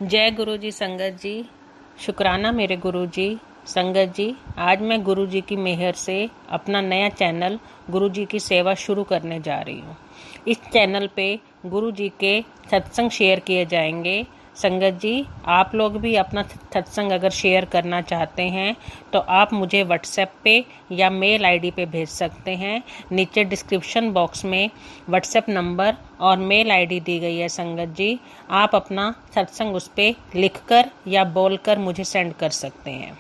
जय गुरु जी संगत जी। शुक्राना मेरे गुरु जी। संगत जी, आज मैं गुरु जी की मेहर से अपना नया चैनल गुरु जी की सेवा शुरू करने जा रही हूँ। इस चैनल पे गुरु जी के सत्संग शेयर किए जाएंगे। संगत जी, आप लोग भी अपना सत्संग अगर शेयर करना चाहते हैं तो आप मुझे व्हाट्सएप पे या मेल आईडी पे भेज सकते हैं। नीचे डिस्क्रिप्शन बॉक्स में व्हाट्सएप नंबर और मेल आईडी दी गई है। संगत जी, आप अपना सत्संग उस पर लिखकर या बोलकर मुझे सेंड कर सकते हैं।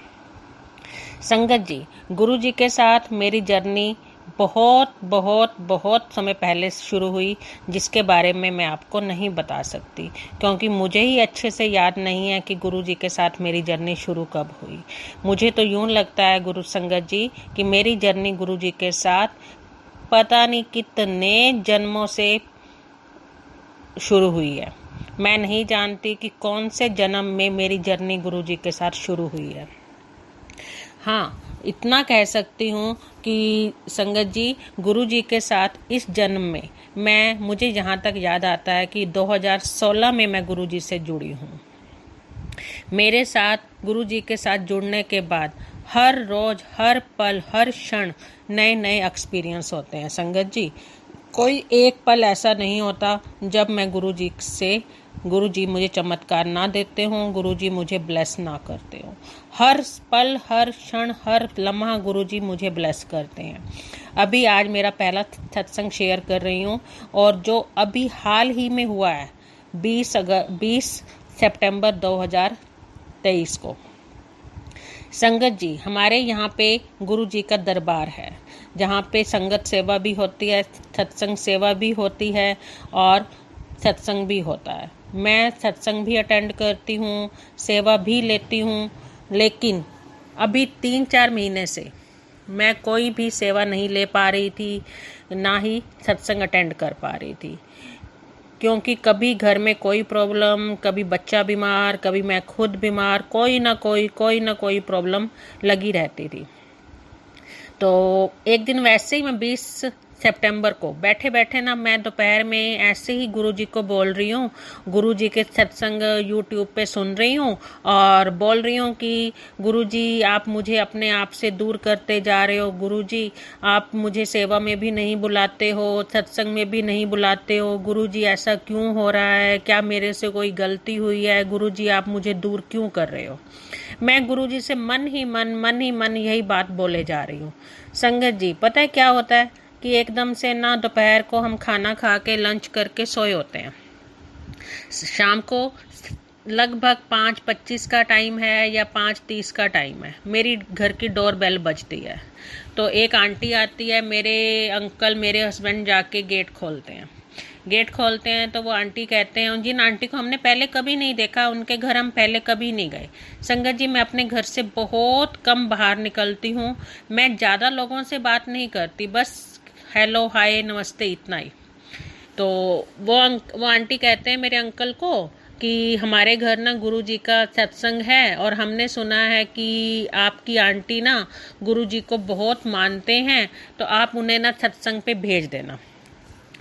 संगत जी, गुरु जी के साथ मेरी जर्नी बहुत बहुत बहुत समय पहले शुरू हुई, जिसके बारे में मैं आपको नहीं बता सकती, क्योंकि मुझे ही अच्छे से याद नहीं है कि गुरु जी के साथ मेरी जर्नी शुरू कब हुई। मुझे तो यूं लगता है गुरु संगत जी कि मेरी जर्नी गुरु जी के साथ पता नहीं कितने जन्मों से शुरू हुई है। मैं नहीं जानती कि कौन से जन्म में मेरी जर्नी गुरु जी के साथ शुरू हुई है। हाँ, इतना कह सकती हूँ कि संगत जी, गुरु जी के साथ इस जन्म में मुझे जहाँ तक याद आता है कि 2016 में मैं गुरु जी से जुड़ी हूँ। मेरे साथ गुरु जी के साथ जुड़ने के बाद हर रोज, हर पल, हर क्षण नए नए एक्सपीरियंस होते हैं। संगत जी, कोई एक पल ऐसा नहीं होता जब मैं गुरु जी मुझे चमत्कार ना देते हों, गुरु जी मुझे ब्लेस ना करते हों। हर पल, हर क्षण, हर लम्हा गुरु जी मुझे ब्लेस करते हैं। अभी आज मेरा पहला सत्संग शेयर कर रही हूँ, और जो अभी हाल ही में हुआ है 20 सितंबर 2023 को। संगत जी, हमारे यहाँ पे गुरु जी का दरबार है, जहाँ पे संगत सेवा भी होती है, सत्संग सेवा भी होती है और सत्संग भी होता है। मैं सत्संग भी अटेंड करती हूँ, सेवा भी लेती हूँ, लेकिन अभी 3-4 महीने से मैं कोई भी सेवा नहीं ले पा रही थी, ना ही सत्संग अटेंड कर पा रही थी, क्योंकि कभी घर में कोई प्रॉब्लम, कभी बच्चा बीमार, कभी मैं खुद बीमार, कोई ना कोई प्रॉब्लम लगी रहती थी। तो एक दिन वैसे ही मैं 20 सितंबर को बैठे बैठे ना, मैं दोपहर में ऐसे ही गुरु जी को बोल रही हूँ, गुरु जी के सत्संग यूट्यूब पे सुन रही हूँ और बोल रही हूँ कि गुरु जी, आप मुझे अपने आप से दूर करते जा रहे हो। गुरु जी, आप मुझे सेवा में भी नहीं बुलाते हो, सत्संग में भी नहीं बुलाते हो। गुरु जी, ऐसा क्यों हो रहा है? क्या मेरे से कोई गलती हुई है? गुरु जी, आप मुझे दूर क्यों कर रहे हो? मैं गुरु जी से मन ही मन यही बात बोले जा रही हूँ। संगत जी, पता है क्या होता है कि एकदम से ना दोपहर को हम खाना खा के लंच करके सोए होते हैं। शाम को लगभग 5:25 का टाइम है या 5:30 का टाइम है, मेरी घर की डोर बेल बजती है। तो एक आंटी आती है, मेरे अंकल, मेरे हस्बैंड जाके गेट खोलते हैं। तो वो आंटी कहते हैं, जिन आंटी को हमने पहले कभी नहीं देखा, उनके घर हम पहले कभी नहीं गए। संगत जी, मैं अपने घर से बहुत कम बाहर निकलती हूँ। मैं ज़्यादा लोगों से बात नहीं करती, बस हेलो, हाय, नमस्ते, इतना ही। तो वो आंटी कहते हैं मेरे अंकल को कि हमारे घर ना गुरु जी का सत्संग है, और हमने सुना है कि आपकी आंटी ना गुरु जी को बहुत मानते हैं, तो आप उन्हें ना सत्संग पे भेज देना।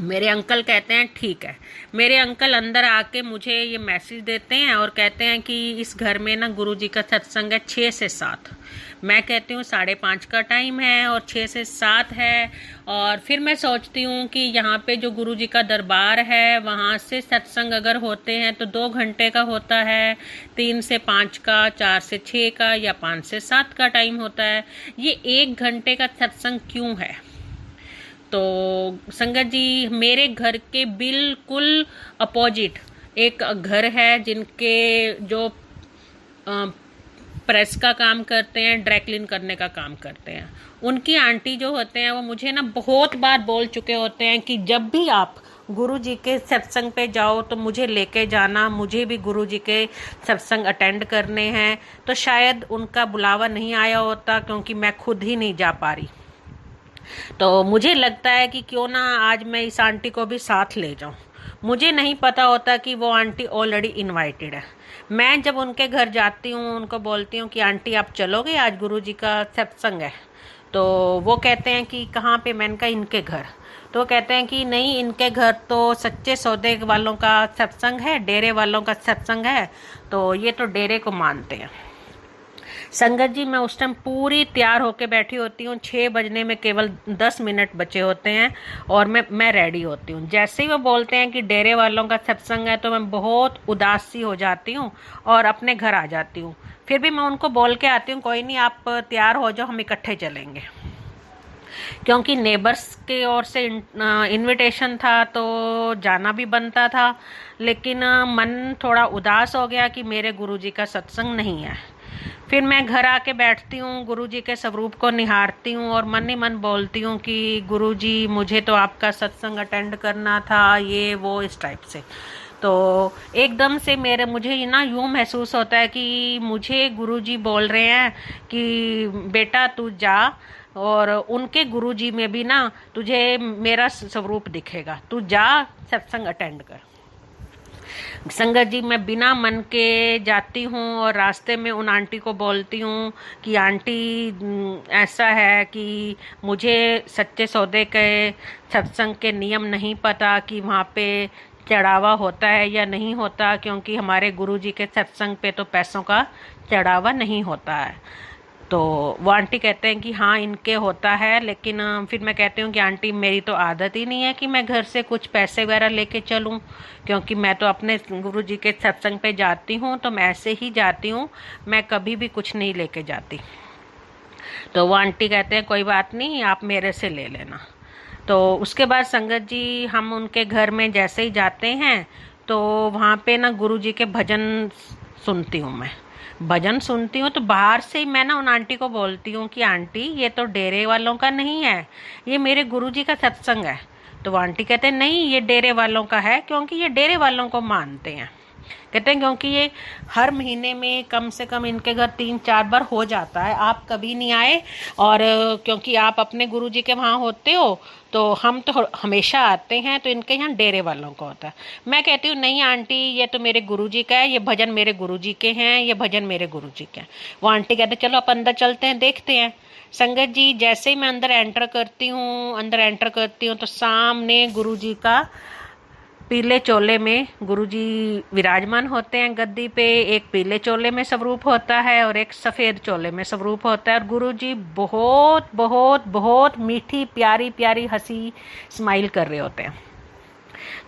मेरे अंकल कहते हैं ठीक है। मेरे अंकल अंदर आके मुझे ये मैसेज देते हैं और कहते हैं कि इस घर में ना गुरु जी का सत्संग है 6 से 7। मैं कहती हूँ 5:30 का टाइम है और 6 से 7 है। और फिर मैं सोचती हूँ कि यहाँ पे जो गुरु जी का दरबार है, वहाँ से सत्संग अगर होते हैं तो 2 घंटे का होता है, 3 से 5 का, 4 से 6 का या 5 से 7 का टाइम होता है। ये 1 घंटे का सत्संग क्यों है? तो संगत जी, मेरे घर के बिल्कुल अपोजिट एक घर है, जिनके जो प्रेस का काम करते हैं, ड्राई क्लीन करने का काम करते हैं, उनकी आंटी जो होते हैं, वो मुझे ना बहुत बार बोल चुके होते हैं कि जब भी आप गुरु जी के सत्संग पे जाओ तो मुझे लेके जाना, मुझे भी गुरु जी के सत्संग अटेंड करने हैं। तो शायद उनका बुलावा नहीं आया होता, क्योंकि मैं खुद ही नहीं जा पा रही। तो मुझे लगता है कि क्यों ना आज मैं इस आंटी को भी साथ ले जाऊं। मुझे नहीं पता होता कि वो आंटी ऑलरेडी इनवाइटेड है। मैं जब उनके घर जाती हूँ, उनको बोलती हूँ कि आंटी आप चलोगे, आज गुरु जी का सत्संग है। तो वो कहते हैं कि कहाँ पे? मैंने कहा इनके घर। तो कहते हैं कि नहीं, इनके घर तो सच्चे सौदे वालों का सत्संग है, डेरे वालों का सत्संग है, तो ये तो डेरे को मानते हैं। संगत जी, मैं उस टाइम पूरी तैयार होके बैठी होती हूँ, 6 बजने में केवल 10 मिनट बचे होते हैं और मैं रेडी होती हूँ। जैसे ही वो बोलते हैं कि डेरे वालों का सत्संग है, तो मैं बहुत उदास सी हो जाती हूँ और अपने घर आ जाती हूँ। फिर भी मैं उनको बोल के आती हूँ, कोई नहीं, आप तैयार हो जाओ, हम इकट्ठे चलेंगे। क्योंकि नेबर्स के ओर से इनविटेशन था तो जाना भी बनता था, लेकिन मन थोड़ा उदास हो गया कि मेरे गुरुजी का सत्संग नहीं है। फिर मैं घर आके बैठती हूँ, गुरुजी के स्वरूप को निहारती हूँ और मन ही मन बोलती हूँ कि गुरुजी, मुझे तो आपका सत्संग अटेंड करना था, ये वो इस टाइप से। तो एकदम से मुझे ना यूँ महसूस होता है कि मुझे गुरुजी बोल रहे हैं कि बेटा तू जा, और उनके गुरुजी में भी ना तुझे मेरा स्वरूप दिखेगा, तू जा सत्संग अटेंड कर। संगत जी, मैं बिना मन के जाती हूँ और रास्ते में उन आंटी को बोलती हूँ कि आंटी, ऐसा है कि मुझे सच्चे सौदे के सत्संग के नियम नहीं पता कि वहाँ पे चढ़ावा होता है या नहीं होता, क्योंकि हमारे गुरुजी के सत्संग पे तो पैसों का चढ़ावा नहीं होता है। तो वो आंटी कहते हैं कि हाँ, इनके होता है, लेकिन फिर मैं कहती हूँ कि आंटी, मेरी तो आदत ही नहीं है कि मैं घर से कुछ पैसे वगैरह लेके चलूँ, क्योंकि मैं तो अपने गुरुजी के सत्संग पे जाती हूँ तो मैं ऐसे ही जाती हूँ, मैं कभी भी कुछ नहीं लेके जाती। तो वो आंटी कहते हैं कोई बात नहीं, आप मेरे से ले लेना। तो उसके बाद संगत जी, हम उनके घर में जैसे ही जाते हैं तो वहाँ पे ना गुरुजी के भजन सुनती हूँ। मैं भजन सुनती हूँ तो बाहर से ही मैं ना उन आंटी को बोलती हूँ कि आंटी, ये तो डेरे वालों का नहीं है, ये मेरे गुरुजी का सत्संग है। तो वो आंटी कहते हैं नहीं, ये डेरे वालों का है, क्योंकि ये डेरे वालों को मानते हैं। कहते हैं क्योंकि ये हर महीने में कम से कम इनके घर 3-4 बार हो जाता है, आप कभी नहीं आए, और क्योंकि आप अपने गुरुजी के वहाँ होते हो तो हम तो हमेशा आते हैं, तो इनके यहाँ डेरे वालों का होता है। मैं कहती हूँ नहीं आंटी, ये तो मेरे गुरुजी का है, ये भजन मेरे गुरुजी के हैं, ये भजन मेरे गुरुजी के हैं। वो आंटी कहते चलो आप अंदर चलते हैं, देखते हैं। संगत जी, जैसे ही मैं अंदर एंटर करती हूँ तो सामने गुरुजी का पीले चोले में गुरुजी विराजमान होते हैं गद्दी पे। एक पीले चोले में स्वरूप होता है और एक सफ़ेद चोले में स्वरूप होता है, और गुरुजी बहुत बहुत बहुत मीठी प्यारी प्यारी हंसी स्माइल कर रहे होते हैं।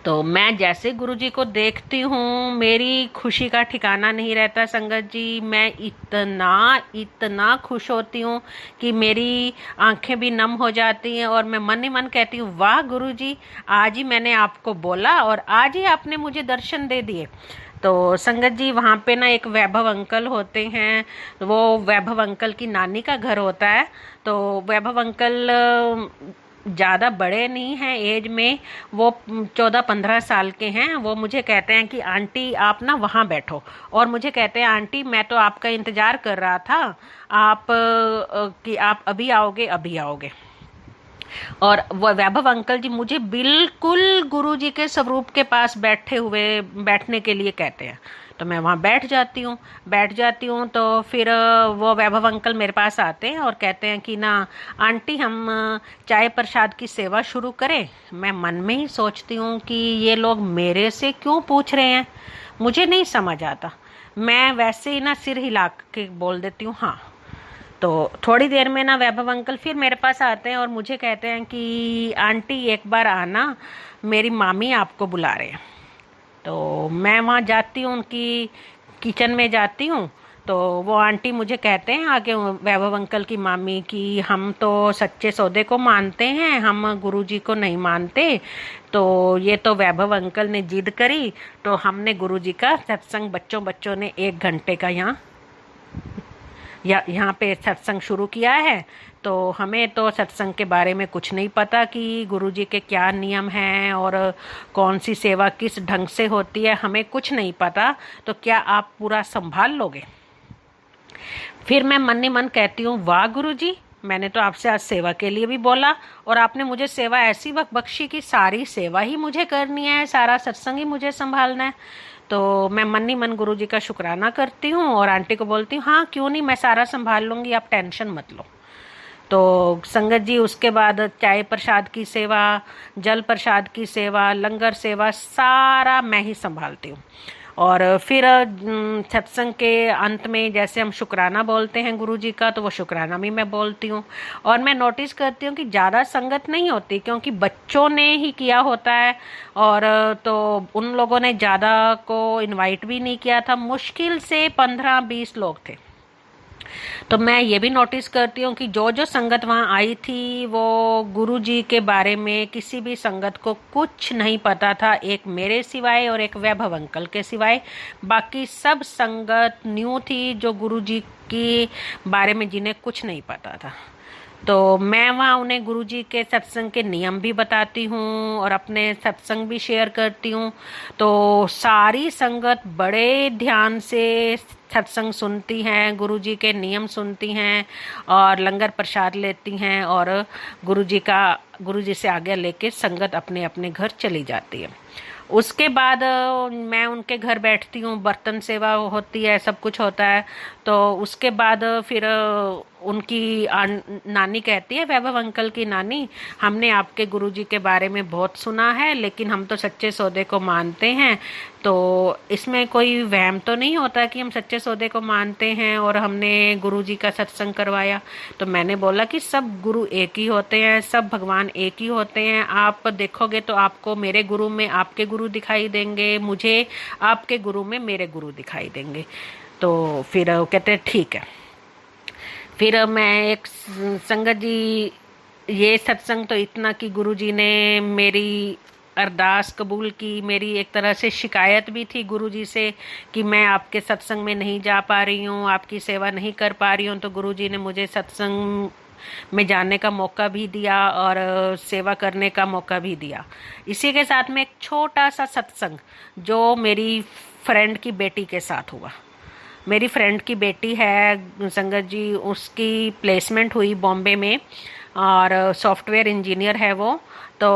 तो मैं जैसे गुरुजी को देखती हूँ, मेरी खुशी का ठिकाना नहीं रहता संगत जी। मैं इतना खुश होती हूँ कि मेरी आंखें भी नम हो जाती हैं, और मैं मन ही मन कहती हूँ, वाह गुरुजी, आज ही मैंने आपको बोला और आज ही आपने मुझे दर्शन दे दिए। तो संगत जी, वहाँ पे ना एक वैभव अंकल होते हैं, वो वैभव अंकल की नानी का घर होता है। तो वैभव अंकल ज़्यादा बड़े नहीं हैं एज में, वो 14-15 साल के हैं। वो मुझे कहते हैं कि आंटी आप ना वहाँ बैठो, और मुझे कहते हैं आंटी मैं तो आपका इंतज़ार कर रहा था, आप कि आप अभी आओगे। और वो वैभव अंकल जी मुझे बिल्कुल गुरुजी के स्वरूप के पास बैठने के लिए कहते हैं। तो मैं वहाँ बैठ जाती हूँ। तो फिर वो वैभव अंकल मेरे पास आते हैं और कहते हैं कि ना आंटी, हम चाय प्रसाद की सेवा शुरू करें। मैं मन में ही सोचती हूँ कि ये लोग मेरे से क्यों पूछ रहे हैं, मुझे नहीं समझ आता। मैं वैसे ही ना सिर हिला के बोल देती हूँ हाँ। तो थोड़ी देर में ना वैभव अंकल फिर मेरे पास आते हैं और मुझे कहते हैं कि आंटी एक बार आना, मेरी मामी आपको बुला रहे हैं। तो मैं वहाँ जाती हूँ, उनकी किचन में जाती हूँ। तो वो आंटी मुझे कहते हैं आगे, वैभव अंकल की मामी, कि हम तो सच्चे सौदे को मानते हैं, हम गुरुजी को नहीं मानते। तो ये तो वैभव अंकल ने जिद करी, तो हमने गुरुजी का सत्संग बच्चों ने 1 घंटे का यहाँ पे सत्संग शुरू किया है। तो हमें तो सत्संग के बारे में कुछ नहीं पता कि गुरुजी के क्या नियम हैं और कौन सी सेवा किस ढंग से होती है, हमें कुछ नहीं पता। तो क्या आप पूरा संभाल लोगे? फिर मैं मन ही मन कहती हूँ, वाह गुरुजी, मैंने तो आपसे आज सेवा के लिए भी बोला और आपने मुझे सेवा ऐसी वक्त बख्शी कि सारी सेवा ही मुझे करनी है, सारा सत्संग ही मुझे संभालना है। तो मैं मन ही मन गुरुजी का शुक्राना करती हूँ और आंटी को बोलती हूँ, हाँ क्यों नहीं, मैं सारा संभाल लूँगी, आप टेंशन मत लो। तो संगत जी उसके बाद चाय प्रसाद की सेवा, जल प्रसाद की सेवा, लंगर सेवा सारा मैं ही संभालती हूँ। और फिर सत्संग के अंत में जैसे हम शुक्राना बोलते हैं गुरु जी का, तो वो शुक्राना भी मैं बोलती हूँ। और मैं नोटिस करती हूँ कि ज़्यादा संगत नहीं होती, क्योंकि बच्चों ने ही किया होता है, और तो उन लोगों ने ज़्यादा को इनवाइट भी नहीं किया था। मुश्किल से 15-20 लोग थे। तो मैं ये भी नोटिस करती हूँ कि जो जो संगत वहाँ आई थी वो गुरु जी के बारे में किसी भी संगत को कुछ नहीं पता था, एक मेरे सिवाय और एक वैभव अंकल के सिवाय। बाकी सब संगत न्यू थी जो गुरु जी के बारे में जिन्हें कुछ नहीं पता था। तो मैं वहाँ उन्हें गुरुजी के सत्संग के नियम भी बताती हूँ और अपने सत्संग भी शेयर करती हूँ। तो सारी संगत बड़े ध्यान से सत्संग सुनती हैं, गुरुजी के नियम सुनती हैं और लंगर प्रसाद लेती हैं, और गुरुजी से आज्ञा लेके संगत अपने अपने घर चली जाती है। उसके बाद मैं उनके घर बैठती हूँ, बर्तन सेवा होती है, सब कुछ होता है। तो उसके बाद फिर उनकी नानी कहती है, वैभव अंकल की नानी, हमने आपके गुरुजी के बारे में बहुत सुना है, लेकिन हम तो सच्चे सौदे को मानते हैं, तो इसमें कोई वहम तो नहीं होता कि हम सच्चे सौदे को मानते हैं और हमने गुरुजी का सत्संग करवाया। तो मैंने बोला कि सब गुरु एक ही होते हैं, सब भगवान एक ही होते हैं। आप देखोगे तो आपको मेरे गुरु में आपके गुरु दिखाई देंगे, मुझे आपके गुरु में मेरे गुरु दिखाई देंगे। तो फिर वो कहते हैं ठीक है। फिर मैं एक संगत जी, ये सत्संग तो इतना कि गुरुजी ने मेरी अरदास कबूल की। मेरी एक तरह से शिकायत भी थी गुरुजी से कि मैं आपके सत्संग में नहीं जा पा रही हूँ, आपकी सेवा नहीं कर पा रही हूँ। तो गुरुजी ने मुझे सत्संग में जाने का मौका भी दिया और सेवा करने का मौका भी दिया। इसी के साथ में एक छोटा सा सत्संग जो मेरी फ्रेंड की बेटी के साथ हुआ। मेरी फ्रेंड की बेटी है संगत जी, उसकी प्लेसमेंट हुई बॉम्बे में और सॉफ्टवेयर इंजीनियर है वो। तो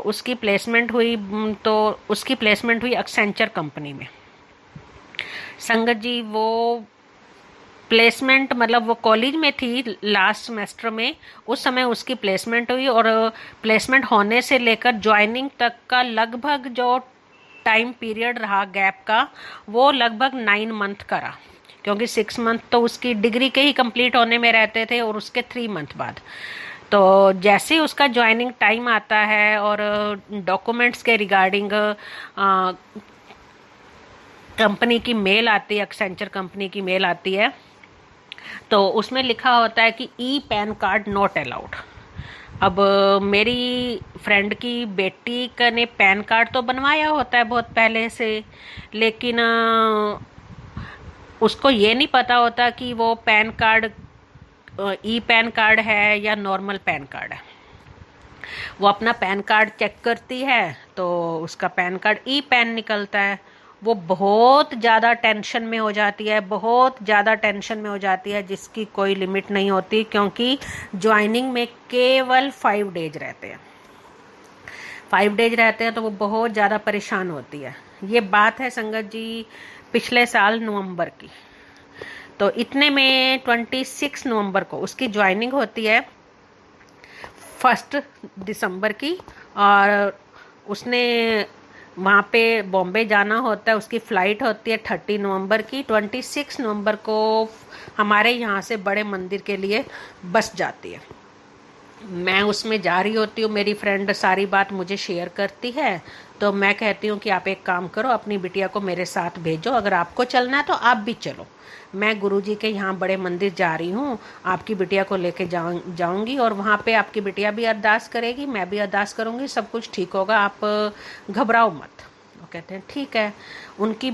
उसकी प्लेसमेंट हुई, तो उसकी प्लेसमेंट हुई एक्सेंचर कंपनी में। संगत जी वो प्लेसमेंट मतलब वो कॉलेज में थी लास्ट सेमेस्टर में, उस समय उसकी प्लेसमेंट हुई, और प्लेसमेंट होने से लेकर ज्वाइनिंग तक का लगभग जो टाइम पीरियड रहा गैप का, वो लगभग 9 मंथ का रहा, क्योंकि 6 मंथ तो उसकी डिग्री के ही कंप्लीट होने में रहते थे और उसके 3 मंथ बाद। तो जैसे ही उसका ज्वाइनिंग टाइम आता है और डॉक्यूमेंट्स के रिगार्डिंग कंपनी की मेल आती है, एक्सेंचर कंपनी की मेल आती है, तो उसमें लिखा होता है कि e PAN card not allowed. अब मेरी फ्रेंड की बेटी का ने पैन कार्ड तो बनवाया होता है बहुत पहले से, लेकिन उसको ये नहीं पता होता कि वो pan card e PAN card है या नॉर्मल पैन कार्ड है। वो अपना पैन कार्ड चेक करती है तो उसका पैन कार्ड ई पैन निकलता है। वो बहुत ज़्यादा टेंशन में हो जाती है, बहुत ज़्यादा टेंशन में हो जाती है, जिसकी कोई लिमिट नहीं होती, क्योंकि ज्वाइनिंग में केवल 5 डेज रहते हैं। 5 डेज रहते हैं तो वो बहुत ज़्यादा परेशान होती है। ये बात है संगत जी पिछले साल नवंबर की। तो इतने में 26 नवंबर को उसकी ज्वाइनिंग होती है 1 दिसंबर की, और उसने वहाँ पे बॉम्बे जाना होता है, उसकी फ़्लाइट होती है 30 नवंबर की। 26 नवंबर को हमारे यहाँ से बड़े मंदिर के लिए बस जाती है। मैं उसमें जा रही होती हूँ, मेरी फ्रेंड सारी बात मुझे शेयर करती है। तो मैं कहती हूँ कि आप एक काम करो, अपनी बिटिया को मेरे साथ भेजो, अगर आपको चलना है तो आप भी चलो। मैं गुरुजी के यहाँ बड़े मंदिर जा रही हूँ, आपकी बिटिया को लेके जाऊँगी, और वहाँ पे आपकी बिटिया भी अरदास करेगी, मैं भी अरदास करूँगी, सब कुछ ठीक होगा, आप घबराओ मत। वो कहते हैं ठीक है। उनकी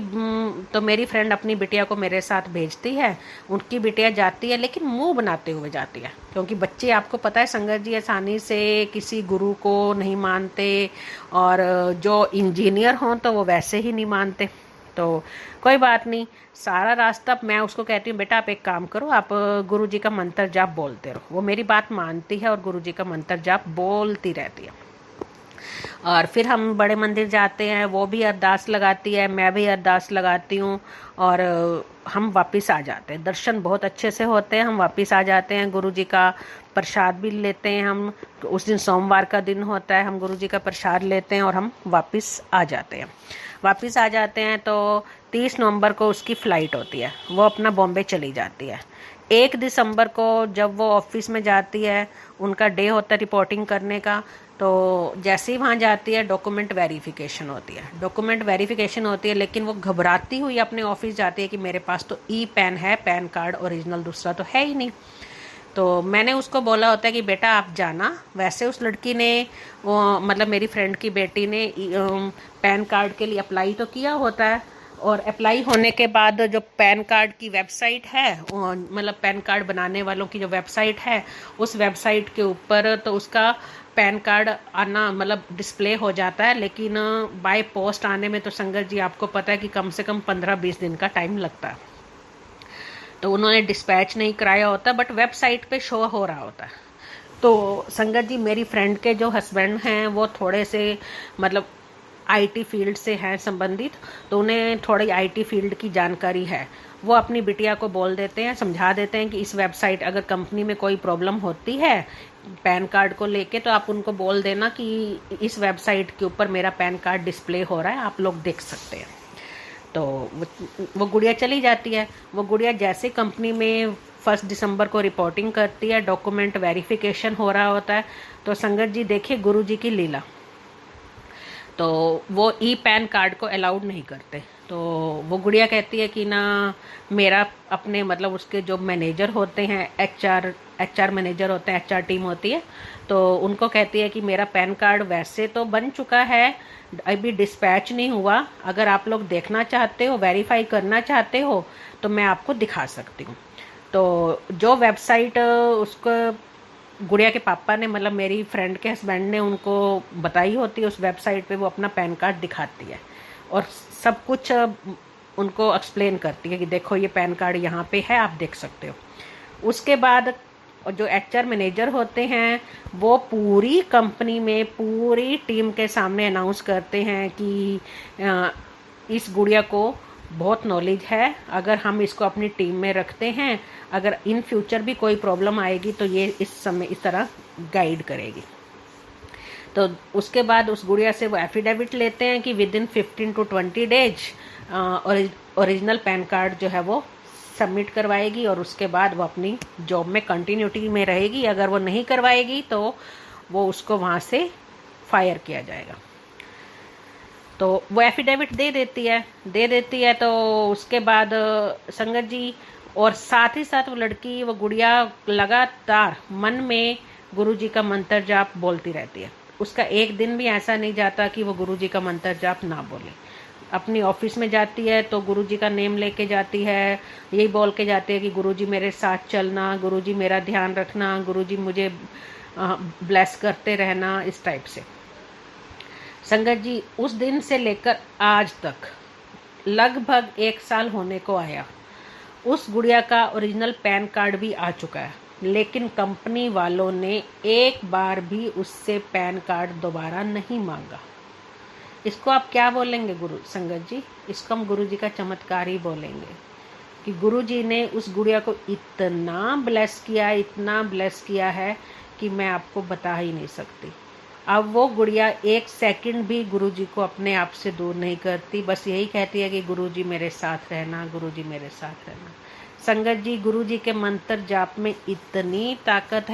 तो मेरी फ्रेंड अपनी बिटिया को मेरे साथ भेजती है। उनकी बिटिया जाती है, लेकिन मुंह बनाते हुए जाती है, क्योंकि बच्चे आपको पता है संगत जी आसानी से किसी गुरु को नहीं मानते, और जो इंजीनियर हों तो वो वैसे ही नहीं मानते। तो कोई बात नहीं, सारा रास्ता मैं उसको कहती हूँ बेटा आप एक काम करो, आप गुरुजी का मंत्र जाप बोलते रहो। वो मेरी बात मानती है और गुरुजी का मंत्र जाप बोलती रहती है। और फिर हम बड़े मंदिर जाते हैं, वो भी अरदास लगाती है, मैं भी अरदास लगाती हूँ, और हम वापस आ जाते हैं। दर्शन बहुत अच्छे से होते हैं, हम वापस आ जाते हैं गुरुजी का प्रसाद भी लेते हैं हम। उस दिन सोमवार का दिन होता है, हम गुरु जी का प्रसाद लेते हैं और हम वापस आ जाते हैं। तो 30 नवंबर को उसकी फ़्लाइट होती है, वो अपना बॉम्बे चली जाती है। 1 दिसंबर को जब वो ऑफिस में जाती है, उनका डे होता है रिपोर्टिंग करने का, तो जैसे ही वहाँ जाती है डॉक्यूमेंट वेरिफिकेशन होती है। लेकिन वो घबराती हुई अपने ऑफिस जाती है कि मेरे पास तो ई पैन है, पैन कार्ड ओरिजिनल दूसरा तो है ही नहीं। तो मैंने उसको बोला होता है कि बेटा आप जाना। वैसे उस लड़की ने मतलब मेरी फ्रेंड की बेटी ने पैन कार्ड के लिए अप्लाई तो किया होता है, और अप्लाई होने के बाद जो पैन कार्ड की वेबसाइट है, मतलब पैन कार्ड बनाने वालों की जो वेबसाइट है, उस वेबसाइट के ऊपर तो उसका पैन कार्ड आना मतलब डिस्प्ले हो जाता है, लेकिन बाय पोस्ट आने में तो संगत जी आपको पता है कि कम से कम 15-20 दिन का टाइम लगता है। तो उन्होंने डिस्पैच नहीं कराया होता, बट वेबसाइट पे शो हो रहा होता है। तो संगत जी मेरी फ्रेंड के जो हस्बैंड हैं वो थोड़े से मतलब आईटी फील्ड से हैं संबंधित, तो उन्हें थोड़ी आईटी फील्ड की जानकारी है। वो अपनी बिटिया को बोल देते हैं, समझा देते हैं कि इस वेबसाइट अगर कंपनी में कोई प्रॉब्लम होती है पैन कार्ड को लेके, तो आप उनको बोल देना कि इस वेबसाइट के ऊपर मेरा पैन कार्ड डिस्प्ले हो रहा है, आप लोग देख सकते हैं। तो वो गुड़िया चली जाती है। वो गुड़िया जैसे कंपनी में 1 दिसंबर को रिपोर्टिंग करती है, डॉक्यूमेंट वेरिफिकेशन हो रहा होता है, तो संगत जी देखिए गुरु जी की लीला। तो वो ई पैन कार्ड को अलाउड नहीं करते। तो वो गुड़िया कहती है कि ना मेरा अपने मतलब उसके जो मैनेजर होते हैं, एचआर मैनेजर होते हैं, एचआर टीम होती है, तो उनको कहती है कि मेरा पैन कार्ड वैसे तो बन चुका है, अभी डिस्पैच नहीं हुआ, अगर आप लोग देखना चाहते हो, वेरीफाई करना चाहते हो तो मैं आपको दिखा सकती हूँ। तो जो वेबसाइट उसको गुड़िया के पापा ने मतलब मेरी फ्रेंड के हस्बैंड ने उनको बताई होती है, उस वेबसाइट पे वो अपना पैन कार्ड दिखाती है और सब कुछ उनको एक्सप्लेन करती है कि देखो ये पैन कार्ड यहाँ पे है, आप देख सकते हो। उसके बाद जो एचआर मैनेजर होते हैं वो पूरी कंपनी में पूरी टीम के सामने अनाउंस करते हैं कि इस गुड़िया को बहुत नॉलेज है, अगर हम इसको अपनी टीम में रखते हैं, अगर इन फ्यूचर भी कोई प्रॉब्लम आएगी तो ये इस समय इस तरह गाइड करेगी। तो उसके बाद उस गुड़िया से वो एफिडेविट लेते हैं कि with in 15 to 20 days original pan card जो है वो सबमिट करवाएगी, और उसके बाद वो अपनी जॉब में कंटिन्यूटी में रहेगी। अगर वो नहीं करवाएगी तो वो उसको वहाँ से फायर किया जाएगा। तो वो एफिडेविट दे देती है। तो उसके बाद संगत जी और साथ ही साथ वो लड़की वो गुड़िया लगातार मन में गुरुजी का मंत्र जाप बोलती रहती है। उसका एक दिन भी ऐसा नहीं जाता कि वो गुरुजी का मंत्र जाप ना बोले। अपनी ऑफिस में जाती है तो गुरुजी का नेम लेके जाती है, यही बोल के जाती है कि गुरुजी मेरे साथ चलना, गुरुजी मेरा ध्यान रखना, गुरुजी मुझे ब्लेस करते रहना, इस टाइप से। संगत जी उस दिन से लेकर आज तक लगभग 1 साल होने को आया। उस गुड़िया का ओरिजिनल पैन कार्ड भी आ चुका है, लेकिन कंपनी वालों ने एक बार भी उससे पैन कार्ड दोबारा नहीं मांगा। इसको आप क्या बोलेंगे गुरु संगत जी? इसको हम गुरु जी का चमत्कार ही बोलेंगे कि गुरु जी ने उस गुड़िया को इतना ब्लेस किया है कि मैं आपको बता ही नहीं सकती। अब वो गुड़िया 1 सेकंड भी गुरु जी को अपने आप से दूर नहीं करती, बस यही कहती है कि गुरु जी मेरे साथ रहना, गुरु जी मेरे साथ रहना। संगत जी गुरु जी के मंत्र जाप में इतनी ताकत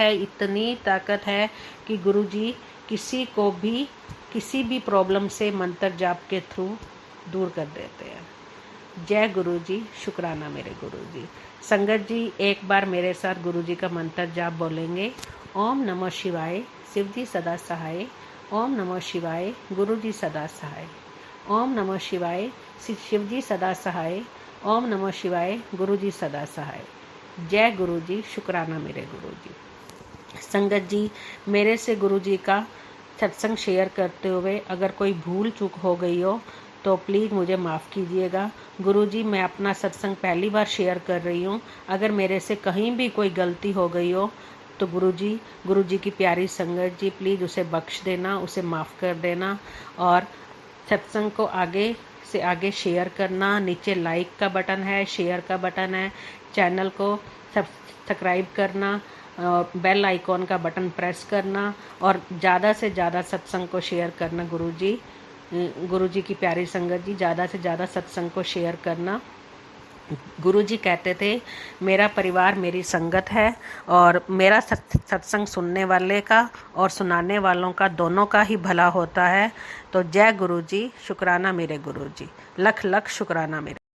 है कि गुरु जी किसी को भी किसी भी प्रॉब्लम से मंत्र जाप के थ्रू दूर कर देते हैं। जय गुरु जी, शुक्राना मेरे गुरु जी। संगत जी एक बार मेरे साथ गुरु जी का मंत्र जाप बोलेंगे। ओम नमः शिवाय, शिव जी सदा सहाय। ओम नमः शिवाय, गुरु जी सदा सहाय। ओम नमः शिवाय, शिव जी सदा सहाय। ओम नमः शिवाय, गुरु जी सदा सहाय। जय गुरु जी, शुक्राना मेरे गुरु जी। संगत जी मेरे से गुरु जी का सत्संग शेयर करते हुए अगर कोई भूल चूक हो गई हो तो प्लीज़ मुझे माफ़ कीजिएगा। गुरुजी मैं अपना सत्संग पहली बार शेयर कर रही हूँ, अगर मेरे से कहीं भी कोई गलती हो गई हो तो गुरुजी की प्यारी संगत जी प्लीज़ उसे बख्श देना, उसे माफ़ कर देना, और सत्संग को आगे से आगे शेयर करना। नीचे लाइक का बटन है, शेयर का बटन है, चैनल को सब्सक्राइब करना, बेल आइकॉन का बटन प्रेस करना और ज़्यादा से ज़्यादा सत्संग को शेयर करना। गुरु जी की प्यारी संगत जी, ज़्यादा से ज़्यादा सत्संग को शेयर करना। गुरु जी कहते थे मेरा परिवार मेरी संगत है और मेरा सत्संग सुनने वाले का और सुनाने वालों का दोनों का ही भला होता है। तो जय गुरु जी, शुक्राना मेरे गुरु जी, लख लख शुक्राना मेरे।